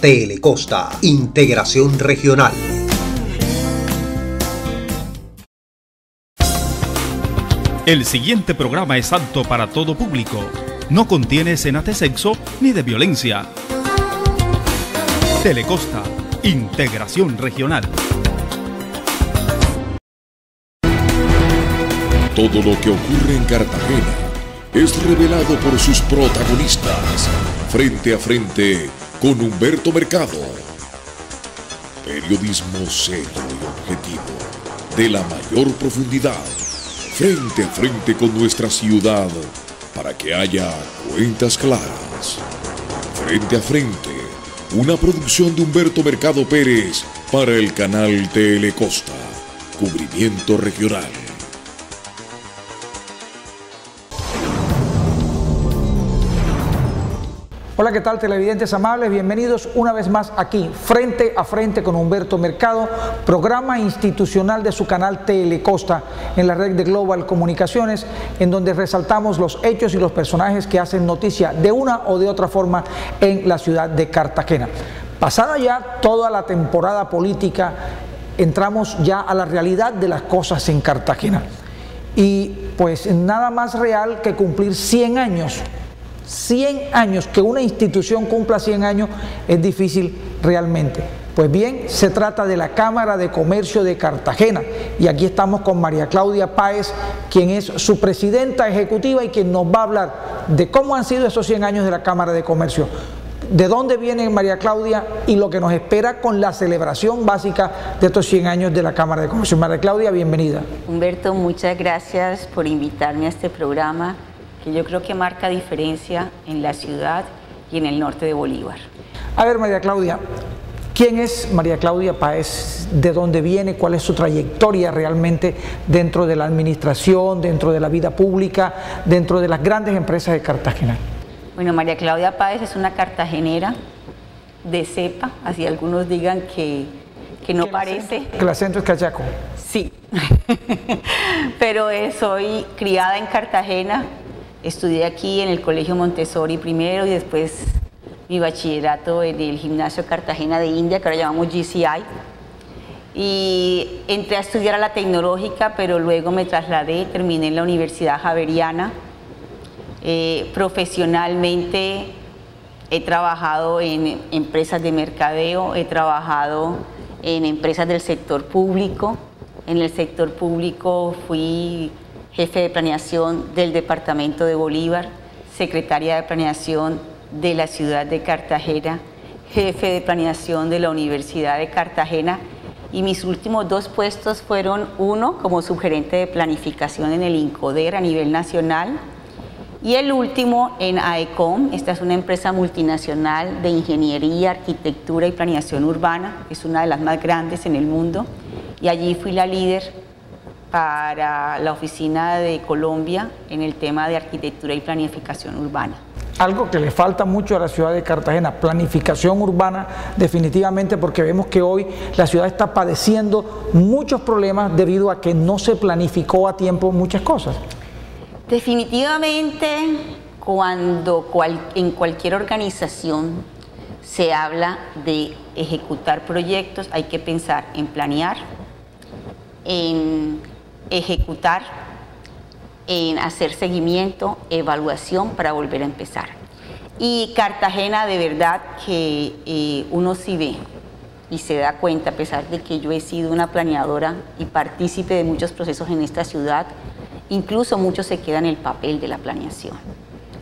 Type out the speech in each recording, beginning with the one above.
Telecosta, integración regional. El siguiente programa es apto para todo público. No contiene escenas de sexo ni de violencia. Telecosta, integración regional. Todo lo que ocurre en Cartagena es revelado por sus protagonistas. Frente a frente con Humberto Mercado. Periodismo serio y objetivo, de la mayor profundidad. Frente a frente con nuestra ciudad, para que haya cuentas claras. Frente a frente, una producción de Humberto Mercado Pérez para el canal Telecosta, cubrimiento regional. Hola, ¿qué tal, televidentes amables? Bienvenidos una vez más aquí, Frente a Frente con Humberto Mercado, programa institucional de su canal Telecosta en la red de Global Comunicaciones, en donde resaltamos los hechos y los personajes que hacen noticia de una o de otra forma en la ciudad de Cartagena. Pasada ya toda la temporada política, entramos ya a la realidad de las cosas en Cartagena. Y pues nada más real que cumplir 100 años. 100 años, que una institución cumpla 100 años es difícil realmente. Pues bien, se trata de la Cámara de Comercio de Cartagena y aquí estamos con María Claudia Páez, quien es su presidenta ejecutiva y quien nos va a hablar de cómo han sido esos 100 años de la Cámara de Comercio, de dónde viene María Claudia y lo que nos espera con la celebración básica de estos 100 años de la Cámara de Comercio. María Claudia, bienvenida. Humberto, muchas gracias por invitarme a este programa, que yo creo que marca diferencia en la ciudad y en el norte de Bolívar. A ver, María Claudia, ¿quién es María Claudia Páez? ¿De dónde viene? ¿Cuál es su trayectoria realmente dentro de la administración, dentro de la vida pública, dentro de las grandes empresas de Cartagena? Bueno, María Claudia Páez es una cartagenera de cepa, así algunos digan que no parece. Que el acento es cachaco. Sí, pero soy criada en Cartagena. Estudié aquí en el Colegio Montessori primero y después mi bachillerato en el Gimnasio Cartagena de India, que ahora llamamos GCI. Y entré a estudiar a la Tecnológica, pero luego me trasladé, terminé en la Universidad Javeriana. Profesionalmente he trabajado en empresas de mercadeo, he trabajado en empresas del sector público. En el sector público fui jefe de planeación del departamento de Bolívar, secretaria de planeación de la ciudad de Cartagena, jefe de planeación de la Universidad de Cartagena, y mis últimos dos puestos fueron uno como subgerente de planificación en el INCODER a nivel nacional y el último en AECOM. Esta es una empresa multinacional de ingeniería, arquitectura y planeación urbana, es una de las más grandes en el mundo, y allí fui la líder para la oficina de Colombia en el tema de arquitectura y planificación urbana. Algo que le falta mucho a la ciudad de Cartagena, planificación urbana, definitivamente, porque vemos que hoy la ciudad está padeciendo muchos problemas debido a que no se planificó a tiempo muchas cosas. Definitivamente, cuando en cualquier organización se habla de ejecutar proyectos, hay que pensar en planear, en ejecutar, en hacer seguimiento, evaluación para volver a empezar. Y Cartagena, de verdad que uno sí ve y se da cuenta, a pesar de que yo he sido una planeadora y partícipe de muchos procesos en esta ciudad, incluso mucho se queda en el papel de la planeación.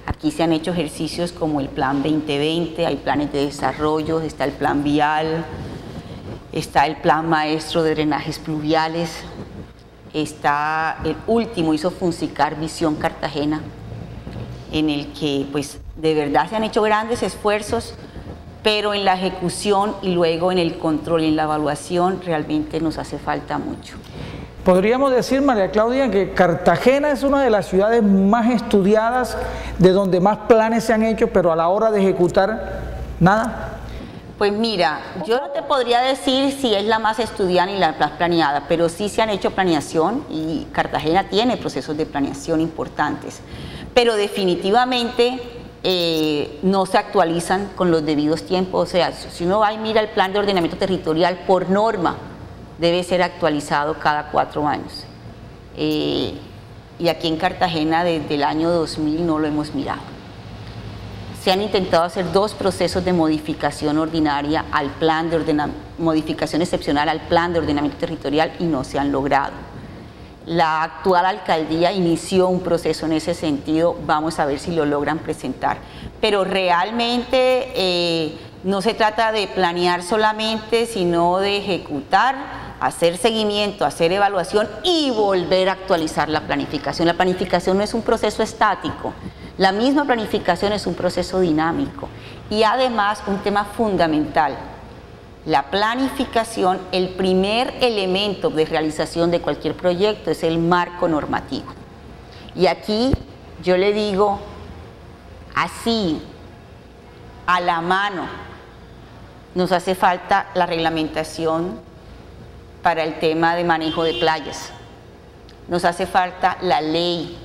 Aquí se han hecho ejercicios como el Plan 2020, hay planes de desarrollo, está el Plan Vial, está el Plan Maestro de Drenajes Pluviales, está el último, hizo Funsicar Visión Cartagena, en el que pues de verdad se han hecho grandes esfuerzos, pero en la ejecución y luego en el control y en la evaluación realmente nos hace falta mucho. Podríamos decir, María Claudia, que Cartagena es una de las ciudades más estudiadas, de donde más planes se han hecho, pero a la hora de ejecutar, nada. Pues mira, yo no te podría decir si es la más estudiada ni la más planeada, pero sí se han hecho planeación y Cartagena tiene procesos de planeación importantes. Pero definitivamente no se actualizan con los debidos tiempos. O sea, si uno va y mira el plan de ordenamiento territorial, por norma debe ser actualizado cada 4 años. Y aquí en Cartagena desde el año 2000 no lo hemos mirado. Se han intentado hacer 2 procesos de modificación ordinaria al plan de modificación excepcional al plan de ordenamiento territorial y no se han logrado. La actual alcaldía inició un proceso en ese sentido, vamos a ver si lo logran presentar. Pero realmente no se trata de planear solamente, sino de ejecutar, hacer seguimiento, hacer evaluación y volver a actualizar la planificación. La planificación no es un proceso estático, la misma planificación es un proceso dinámico. Y además, un tema fundamental, la planificación, el primer elemento de realización de cualquier proyecto es el marco normativo. Y aquí yo le digo así, a la mano, nos hace falta la reglamentación para el tema de manejo de playas. Nos hace falta la ley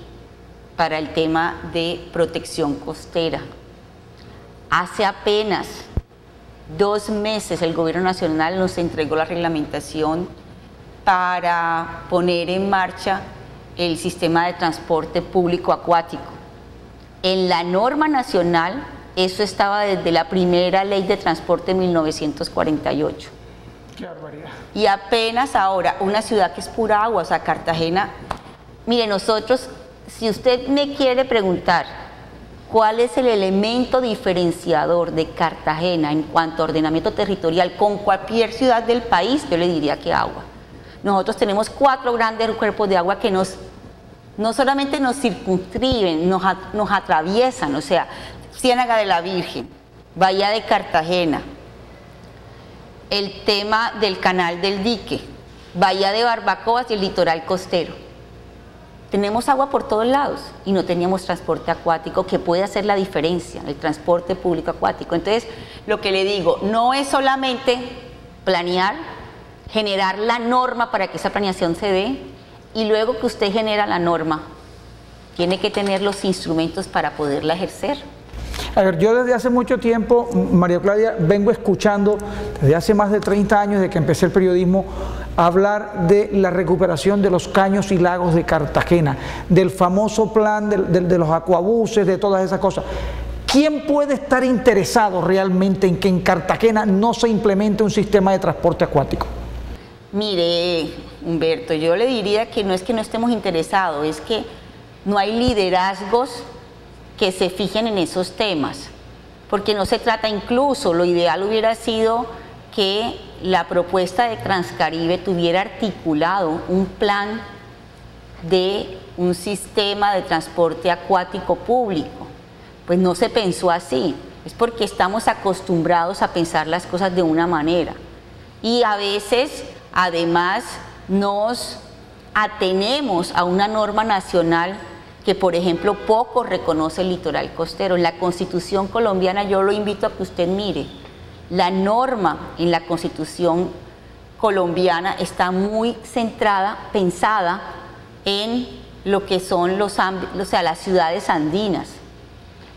para el tema de protección costera. Hace apenas 2 meses el Gobierno Nacional nos entregó la reglamentación para poner en marcha el sistema de transporte público acuático. En la norma nacional, eso estaba desde la primera ley de transporte en 1948. Qué barbaridad. Y apenas ahora, una ciudad que es pura agua, o sea, Cartagena, mire, nosotros, si usted me quiere preguntar ¿cuál es el elemento diferenciador de Cartagena en cuanto a ordenamiento territorial con cualquier ciudad del país? Yo le diría que agua. Nosotros tenemos 4 grandes cuerpos de agua que no solamente nos circunscriben, nos atraviesan, o sea, Ciénaga de la Virgen, Bahía de Cartagena, el tema del Canal del Dique, Bahía de Barbacoas y el litoral costero. Tenemos agua por todos lados y no teníamos transporte acuático que puede hacer la diferencia, el transporte público acuático. Entonces, lo que le digo, no es solamente planear, generar la norma para que esa planeación se dé y luego que usted genera la norma, tiene que tener los instrumentos para poderla ejercer. A ver, yo desde hace mucho tiempo, María Claudia, vengo escuchando, desde hace más de 30 años de que empecé el periodismo, hablar de la recuperación de los caños y lagos de Cartagena, del famoso plan de los acuabuses, de todas esas cosas. ¿Quién puede estar interesado realmente en que en Cartagena no se implemente un sistema de transporte acuático? Mire, Humberto, yo le diría que no es que no estemos interesados, es que no hay liderazgos que se fijen en esos temas, porque no se trata, incluso lo ideal hubiera sido que la propuesta de Transcaribe tuviera articulado un plan de un sistema de transporte acuático público. Pues no se pensó así, es porque estamos acostumbrados a pensar las cosas de una manera y a veces además nos atenemos a una norma nacional que, por ejemplo, poco reconoce el litoral costero. En la Constitución colombiana, yo lo invito a que usted mire, la norma en la Constitución colombiana está muy centrada, pensada en lo que son las ciudades andinas.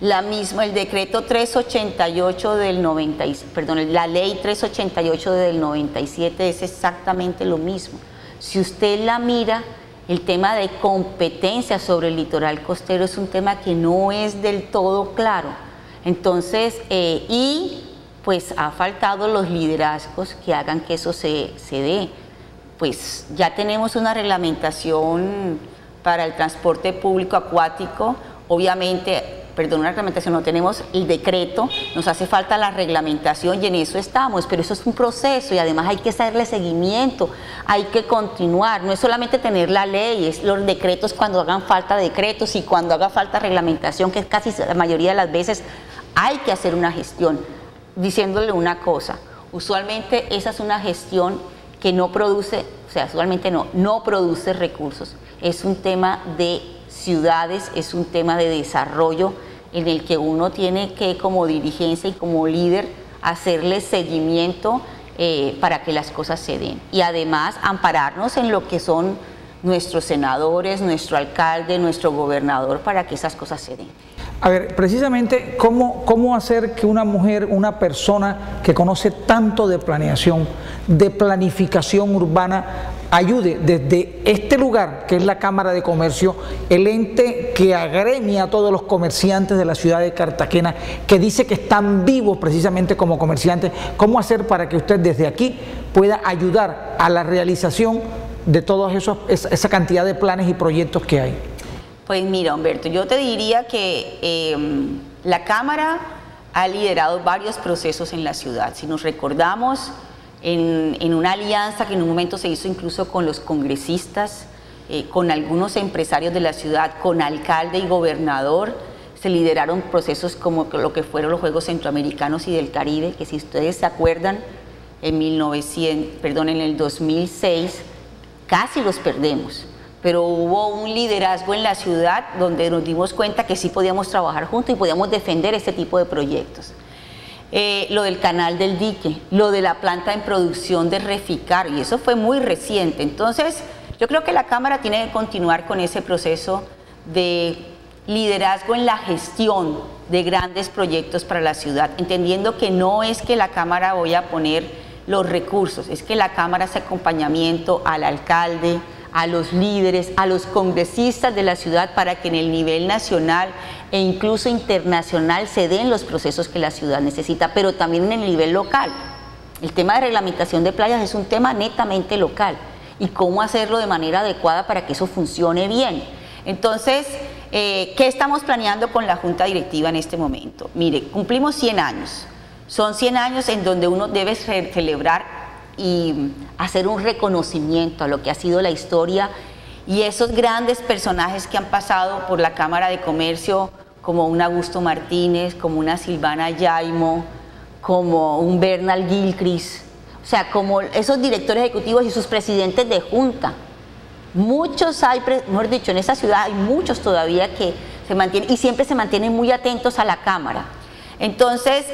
El decreto 388 del 96, perdón, la ley 388 del 97 es exactamente lo mismo. Si usted la mira, el tema de competencia sobre el litoral costero es un tema que no es del todo claro. Entonces, pues ha faltado los liderazgos que hagan que eso se dé. Pues ya tenemos una reglamentación para el transporte público acuático, obviamente, perdón, una reglamentación, no tenemos el decreto, nos hace falta la reglamentación y en eso estamos, pero eso es un proceso y además hay que hacerle seguimiento, hay que continuar, no es solamente tener la ley, es los decretos cuando hagan falta decretos y cuando haga falta reglamentación, que casi la mayoría de las veces hay que hacer una gestión. Diciéndole una cosa, usualmente esa es una gestión que no produce, o sea, usualmente no produce recursos, es un tema de ciudades, es un tema de desarrollo en el que uno tiene que, como dirigencia y como líder, hacerle seguimiento para que las cosas se den. Y además ampararnos en lo que son nuestros senadores, nuestro alcalde, nuestro gobernador, para que esas cosas se den. A ver, precisamente, ¿cómo hacer que una mujer, una persona que conoce tanto de planeación, de planificación urbana, ayude desde este lugar, que es la Cámara de Comercio, el ente que agremia a todos los comerciantes de la ciudad de Cartagena, que dice que están vivos precisamente como comerciantes? ¿Cómo hacer para que usted desde aquí pueda ayudar a la realización de toda esa cantidad de planes y proyectos que hay? Pues mira, Humberto, yo te diría que la Cámara ha liderado varios procesos en la ciudad. Si nos recordamos, en una alianza que en un momento se hizo incluso con los congresistas, con algunos empresarios de la ciudad, con alcalde y gobernador, se lideraron procesos como lo que fueron los Juegos Centroamericanos y del Caribe, que si ustedes se acuerdan, en el 2006 casi los perdemos. Pero hubo un liderazgo en la ciudad donde nos dimos cuenta que sí podíamos trabajar juntos y podíamos defender este tipo de proyectos. Lo del canal del dique, lo de la planta en producción de Reficar, y eso fue muy reciente. Entonces, yo creo que la Cámara tiene que continuar con ese proceso de liderazgo en la gestión de grandes proyectos para la ciudad, entendiendo que no es que la Cámara voy a poner los recursos, es que la Cámara hace acompañamiento al alcalde, a los líderes, a los congresistas de la ciudad para que en el nivel nacional e incluso internacional se den los procesos que la ciudad necesita, pero también en el nivel local. El tema de reglamentación de playas es un tema netamente local y cómo hacerlo de manera adecuada para que eso funcione bien. Entonces, ¿qué estamos planeando con la Junta Directiva en este momento? Mire, cumplimos 100 años. Son 100 años en donde uno debe celebrar y hacer un reconocimiento a lo que ha sido la historia y esos grandes personajes que han pasado por la Cámara de Comercio, como un Augusto Martínez, como una Silvana Yaimo, como un Bernal Gilchrist, o sea, como esos directores ejecutivos y sus presidentes de junta. Muchos hay, mejor dicho, en esa ciudad hay muchos todavía que se mantienen y siempre se mantienen muy atentos a la Cámara. Entonces,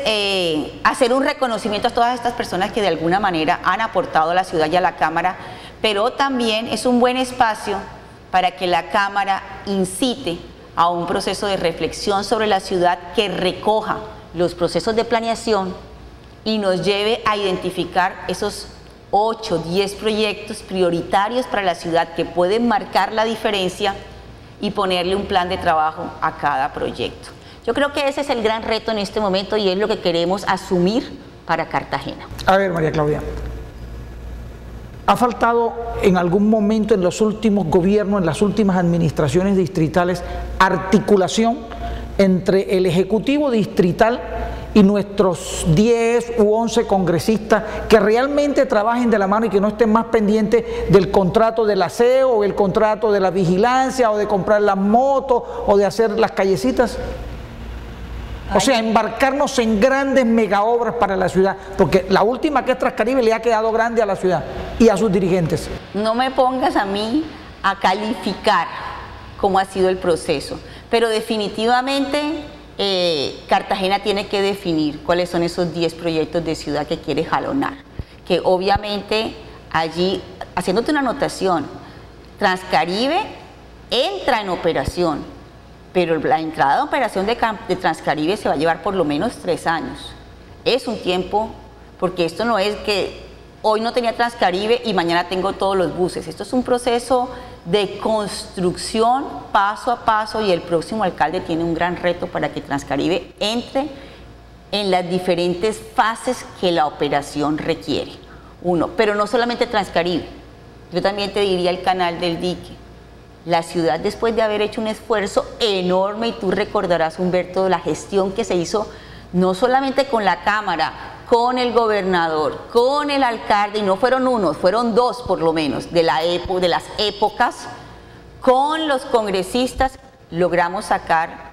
hacer un reconocimiento a todas estas personas que de alguna manera han aportado a la ciudad y a la Cámara, pero también es un buen espacio para que la Cámara incite a un proceso de reflexión sobre la ciudad que recoja los procesos de planeación y nos lleve a identificar esos 8, 10 proyectos prioritarios para la ciudad que pueden marcar la diferencia y ponerle un plan de trabajo a cada proyecto. Yo creo que ese es el gran reto en este momento y es lo que queremos asumir para Cartagena. A ver, María Claudia, ¿ha faltado en algún momento en los últimos gobiernos, en las últimas administraciones distritales, articulación entre el Ejecutivo distrital y nuestros 10 u 11 congresistas que realmente trabajen de la mano y que no estén más pendientes del contrato del aseo o el contrato de la vigilancia o de comprar las motos o de hacer las callecitas? O sea, embarcarnos en grandes megaobras para la ciudad, porque la última, que es Transcaribe, le ha quedado grande a la ciudad y a sus dirigentes. No me pongas a mí a calificar cómo ha sido el proceso, pero definitivamente Cartagena tiene que definir cuáles son esos 10 proyectos de ciudad que quiere jalonar, que obviamente allí, haciéndote una anotación, Transcaribe entra en operación, pero la entrada de operación de Transcaribe se va a llevar por lo menos 3 años. Es un tiempo, porque esto no es que hoy no tenía Transcaribe y mañana tengo todos los buses. Esto es un proceso de construcción paso a paso y el próximo alcalde tiene un gran reto para que Transcaribe entre en las diferentes fases que la operación requiere. Pero no solamente Transcaribe, yo también te diría el canal del dique. La ciudad, después de haber hecho un esfuerzo enorme, y tú recordarás, Humberto, la gestión que se hizo no solamente con la Cámara, con el gobernador, con el alcalde, y no fueron unos, fueron 2 por lo menos, de las épocas, con los congresistas logramos sacar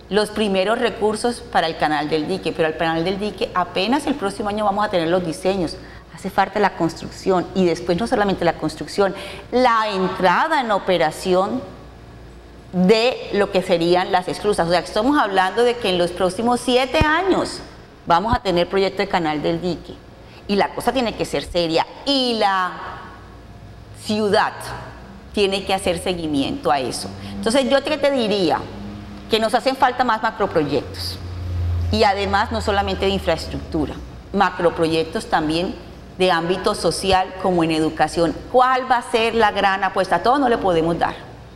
los primeros recursos para el canal del dique, pero al canal del dique apenas el próximo año vamos a tener los diseños. Hace falta la construcción y después no solamente la construcción, la entrada en operación de lo que serían las esclusas. O sea, que estamos hablando de que en los próximos 7 años vamos a tener proyecto de canal del dique y la cosa tiene que ser seria y la ciudad tiene que hacer seguimiento a eso. Entonces yo te diría, que nos hacen falta más macroproyectos. Y además no solamente de infraestructura, macroproyectos también de ámbito social como en educación. ¿Cuál va a ser la gran apuesta? A todo no le podemos dar.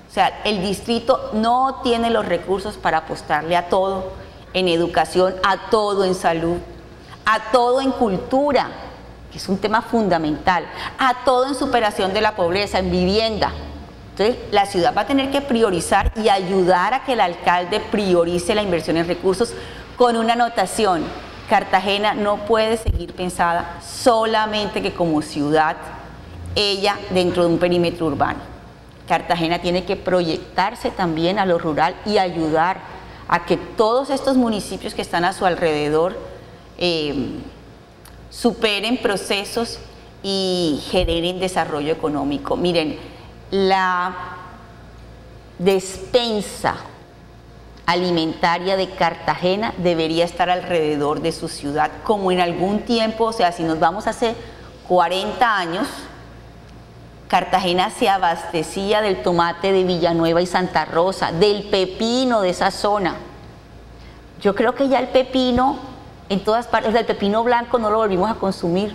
O sea, el distrito no tiene los recursos para apostarle a todo en educación, a todo en salud, a todo en cultura, que es un tema fundamental, a todo en superación de la pobreza, en vivienda. Entonces, la ciudad va a tener que priorizar y ayudar a que el alcalde priorice la inversión en recursos con una anotación. Cartagena no puede seguir pensada solamente que como ciudad, ella dentro de un perímetro urbano. Cartagena tiene que proyectarse también a lo rural y ayudar a que todos estos municipios que están a su alrededor superen procesos y generen desarrollo económico. Miren, la despensa alimentaria de Cartagena debería estar alrededor de su ciudad, como en algún tiempo, o sea, si nos vamos hace 40 años, Cartagena se abastecía del tomate de Villanueva y Santa Rosa, del pepino de esa zona. Yo creo que ya el pepino, en todas partes, o sea, el pepino blanco no lo volvimos a consumir.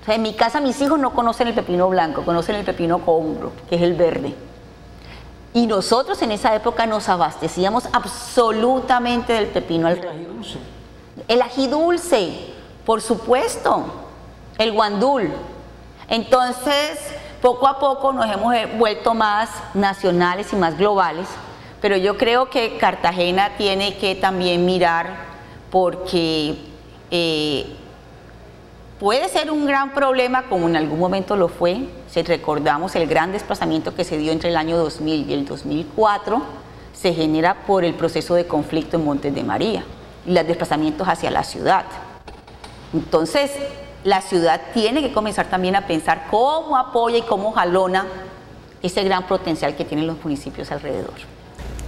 O sea, en mi casa mis hijos no conocen el pepino blanco, conocen el pepino congro, que es el verde. Y nosotros en esa época nos abastecíamos absolutamente del pepino al rey. El ají dulce, por supuesto, el guandul. Entonces, poco a poco nos hemos vuelto más nacionales y más globales, pero yo creo que Cartagena tiene que también mirar, porque puede ser un gran problema, como en algún momento lo fue, si recordamos el gran desplazamiento que se dio entre el año 2000 y el 2004, se genera por el proceso de conflicto en Montes de María y los desplazamientos hacia la ciudad. Entonces, la ciudad tiene que comenzar también a pensar cómo apoya y cómo jalona ese gran potencial que tienen los municipios alrededor.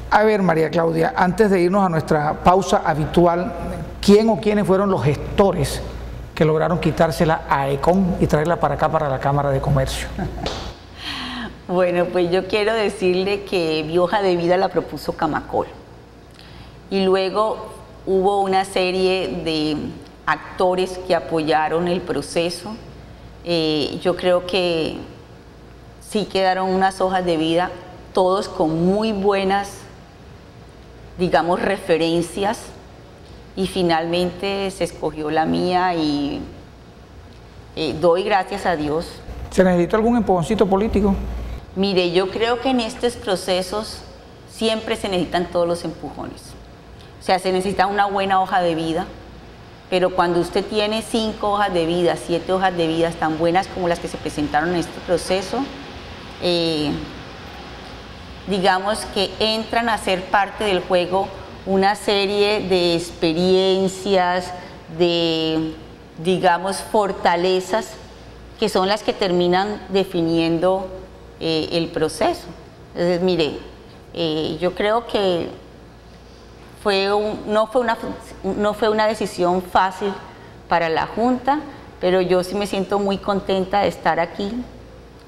A ver, María Claudia, antes de irnos a nuestra pausa habitual, ¿quién o quiénes fueron los gestores que lograron quitársela a Econ y traerla para acá, para la Cámara de Comercio? Bueno, pues yo quiero decirle que mi hoja de vida la propuso Camacol. Y luego hubo una serie de actores que apoyaron el proceso. Yo creo que sí quedaron unas hojas de vida, todos con muy buenas, digamos, referencias, y finalmente se escogió la mía y doy gracias a Dios. ¿Se necesitó algún empujoncito político? Mire, yo creo que en estos procesos siempre se necesitan todos los empujones. O sea, se necesita una buena hoja de vida, pero cuando usted tiene 5 hojas de vida, 7 hojas de vida tan buenas como las que se presentaron en este proceso, digamos que entran a ser parte del juego una serie de experiencias, de, digamos, fortalezas que son las que terminan definiendo el proceso. Entonces, mire, yo creo que no fue una decisión fácil para la Junta, pero yo sí me siento muy contenta de estar aquí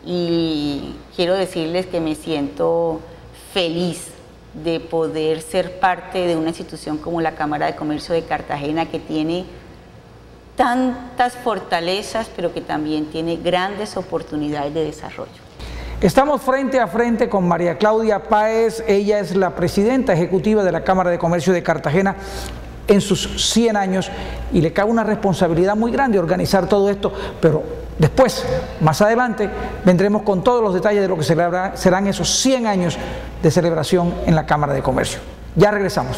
y quiero decirles que me siento feliz de poder ser parte de una institución como la Cámara de Comercio de Cartagena, que tiene tantas fortalezas, pero que también tiene grandes oportunidades de desarrollo. Estamos frente a frente con María Claudia Páez. Ella es la presidenta ejecutiva de la Cámara de Comercio de Cartagena en sus 100 años, y le cabe una responsabilidad muy grande organizar todo esto, pero después, más adelante, vendremos con todos los detalles de lo que serán esos 100 años de celebración en la Cámara de Comercio. Ya regresamos.